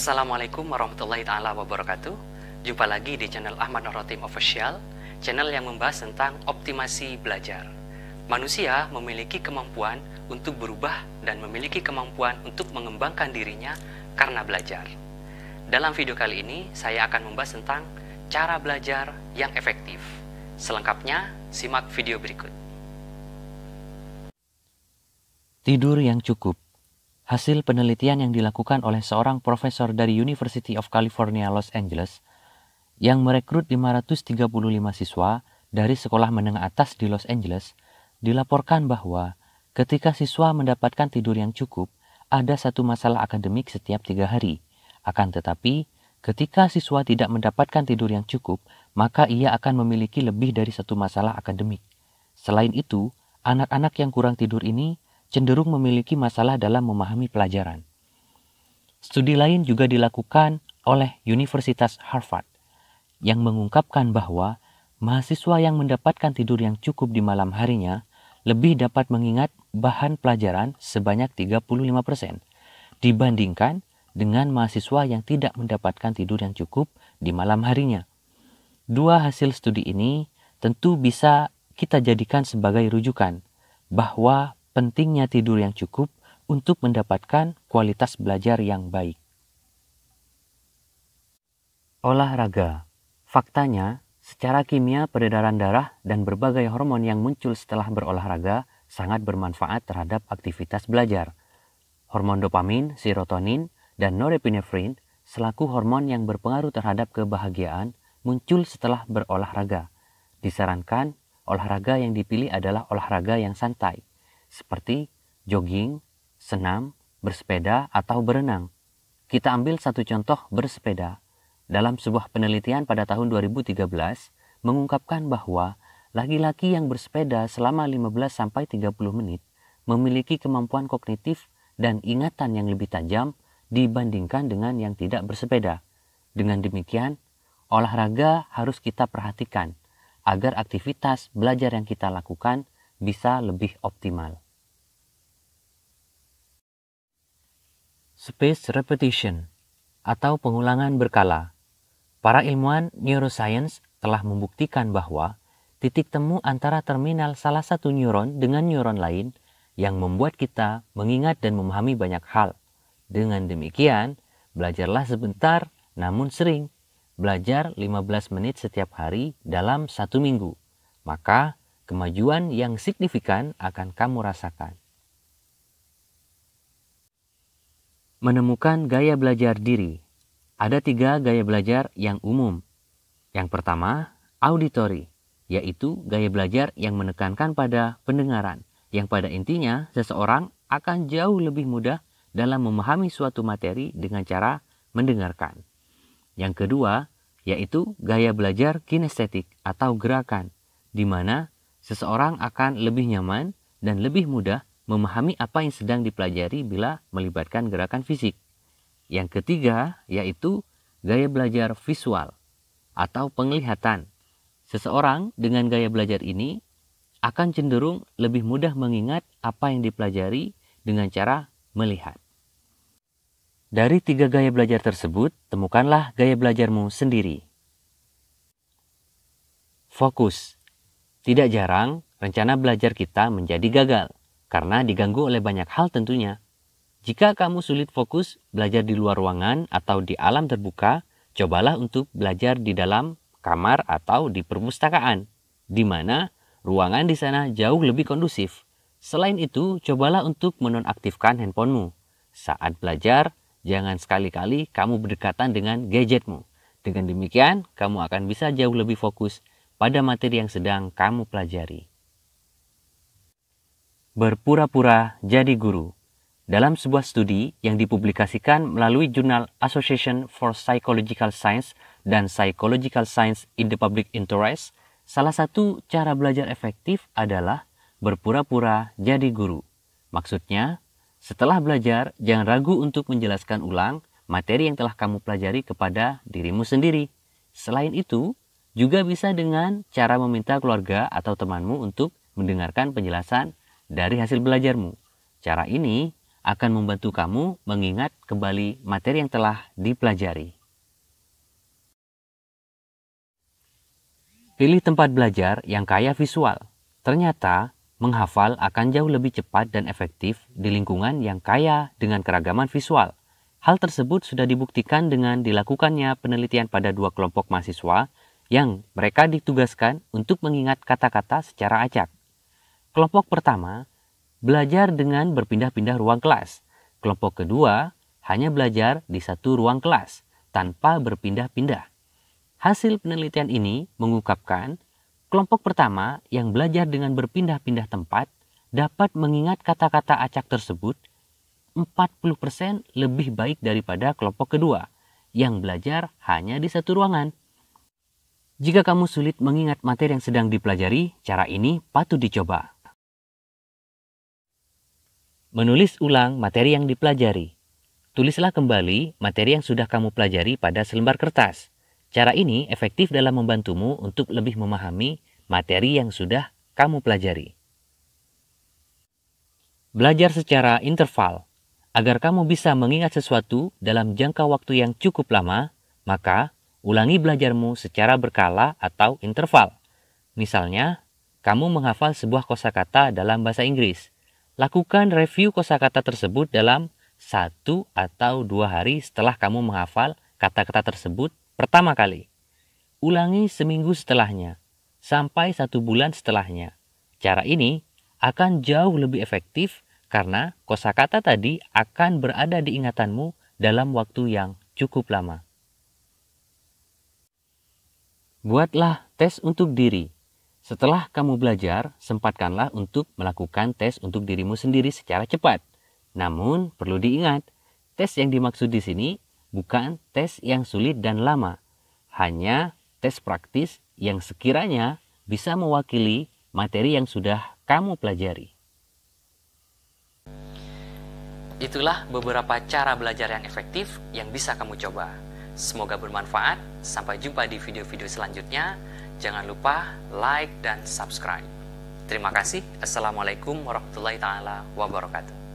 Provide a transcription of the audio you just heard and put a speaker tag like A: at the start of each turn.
A: Assalamualaikum warahmatullahi taala wabarakatuh. Jumpa lagi di channel Ahmad Nurrotim Official, channel yang membahas tentang optimasi belajar. Manusia memiliki kemampuan untuk berubah dan memiliki kemampuan untuk mengembangkan dirinya karena belajar. Dalam video kali ini, saya akan membahas tentang cara belajar yang efektif. Selengkapnya, simak video berikut.
B: Tidur yang cukup. Hasil penelitian yang dilakukan oleh seorang profesor dari University of California, Los Angeles, yang merekrut 535 siswa dari sekolah menengah atas di Los Angeles, dilaporkan bahwa ketika siswa mendapatkan tidur yang cukup, ada satu masalah akademik setiap 3 hari. Akan tetapi, ketika siswa tidak mendapatkan tidur yang cukup, maka ia akan memiliki lebih dari satu masalah akademik. Selain itu, anak-anak yang kurang tidur ini cenderung memiliki masalah dalam memahami pelajaran. Studi lain juga dilakukan oleh Universitas Harvard yang mengungkapkan bahwa mahasiswa yang mendapatkan tidur yang cukup di malam harinya lebih dapat mengingat bahan pelajaran sebanyak 35% dibandingkan dengan mahasiswa yang tidak mendapatkan tidur yang cukup di malam harinya. Dua hasil studi ini tentu bisa kita jadikan sebagai rujukan bahwa pentingnya tidur yang cukup untuk mendapatkan kualitas belajar yang baik. Olahraga. Faktanya, secara kimia peredaran darah dan berbagai hormon yang muncul setelah berolahraga sangat bermanfaat terhadap aktivitas belajar. Hormon dopamin, serotonin, dan norepinefrin selaku hormon yang berpengaruh terhadap kebahagiaan muncul setelah berolahraga. Disarankan, olahraga yang dipilih adalah olahraga yang santai, seperti jogging, senam, bersepeda, atau berenang. Kita ambil satu contoh bersepeda. Dalam sebuah penelitian pada tahun 2013 mengungkapkan bahwa laki-laki yang bersepeda selama 15-30 menit memiliki kemampuan kognitif dan ingatan yang lebih tajam dibandingkan dengan yang tidak bersepeda. Dengan demikian, olahraga harus kita perhatikan agar aktivitas belajar yang kita lakukan bisa lebih optimal. Spaced repetition atau pengulangan berkala. Para ilmuwan neuroscience telah membuktikan bahwa titik temu antara terminal salah satu neuron dengan neuron lain yang membuat kita mengingat dan memahami banyak hal. Dengan demikian, belajarlah sebentar namun sering. Belajar 15 menit setiap hari dalam 1 minggu. Maka kemajuan yang signifikan akan kamu rasakan. Menemukan gaya belajar diri. Ada 3 gaya belajar yang umum. Yang pertama, auditory, yaitu gaya belajar yang menekankan pada pendengaran, yang pada intinya seseorang akan jauh lebih mudah dalam memahami suatu materi dengan cara mendengarkan. Yang kedua, yaitu gaya belajar kinestetik atau gerakan, di mana seseorang akan lebih nyaman dan lebih mudah memahami apa yang sedang dipelajari bila melibatkan gerakan fisik. Yang ketiga, yaitu gaya belajar visual atau penglihatan. Seseorang dengan gaya belajar ini akan cenderung lebih mudah mengingat apa yang dipelajari dengan cara melihat. Dari 3 gaya belajar tersebut, temukanlah gaya belajarmu sendiri. Fokus. Tidak jarang, rencana belajar kita menjadi gagal karena diganggu oleh banyak hal tentunya. Jika kamu sulit fokus belajar di luar ruangan atau di alam terbuka, cobalah untuk belajar di dalam kamar atau di perpustakaan, di mana ruangan di sana jauh lebih kondusif. Selain itu, cobalah untuk menonaktifkan handphonemu. Saat belajar, jangan sekali-kali kamu berdekatan dengan gadgetmu. Dengan demikian, kamu akan bisa jauh lebih fokus pada materi yang sedang kamu pelajari. Berpura-pura jadi guru. Dalam sebuah studi yang dipublikasikan melalui jurnal Association for Psychological Science dan Psychological Science in the Public Interest, salah satu cara belajar efektif adalah berpura-pura jadi guru. Maksudnya, setelah belajar, jangan ragu untuk menjelaskan ulang materi yang telah kamu pelajari kepada dirimu sendiri. Selain itu, juga bisa dengan cara meminta keluarga atau temanmu untuk mendengarkan penjelasan dari hasil belajarmu. Cara ini akan membantu kamu mengingat kembali materi yang telah dipelajari. Pilih tempat belajar yang kaya visual. Ternyata, menghafal akan jauh lebih cepat dan efektif di lingkungan yang kaya dengan keragaman visual. Hal tersebut sudah dibuktikan dengan dilakukannya penelitian pada 2 kelompok mahasiswa yang mereka ditugaskan untuk mengingat kata-kata secara acak. Kelompok pertama belajar dengan berpindah-pindah ruang kelas. Kelompok kedua hanya belajar di satu ruang kelas tanpa berpindah-pindah. Hasil penelitian ini mengungkapkan kelompok pertama yang belajar dengan berpindah-pindah tempat dapat mengingat kata-kata acak tersebut 40% lebih baik daripada kelompok kedua yang belajar hanya di satu ruangan. Jika kamu sulit mengingat materi yang sedang dipelajari, cara ini patut dicoba. Menulis ulang materi yang dipelajari. Tulislah kembali materi yang sudah kamu pelajari pada selembar kertas. Cara ini efektif dalam membantumu untuk lebih memahami materi yang sudah kamu pelajari. Belajar secara interval. Agar kamu bisa mengingat sesuatu dalam jangka waktu yang cukup lama, maka ulangi belajarmu secara berkala atau interval. Misalnya, kamu menghafal sebuah kosakata dalam bahasa Inggris. Lakukan review kosakata tersebut dalam 1 atau 2 hari setelah kamu menghafal kata-kata tersebut pertama kali. Ulangi seminggu setelahnya, sampai 1 bulan setelahnya. Cara ini akan jauh lebih efektif karena kosakata tadi akan berada di ingatanmu dalam waktu yang cukup lama. Buatlah tes untuk diri. Setelah kamu belajar, sempatkanlah untuk melakukan tes untuk dirimu sendiri secara cepat. Namun, perlu diingat, tes yang dimaksud di sini bukan tes yang sulit dan lama. Hanya tes praktis yang sekiranya bisa mewakili materi yang sudah kamu pelajari.
A: Itulah beberapa cara belajar yang efektif yang bisa kamu coba. Semoga bermanfaat. Sampai jumpa di video-video selanjutnya. Jangan lupa like dan subscribe. Terima kasih. Assalamualaikum warahmatullahi wabarakatuh.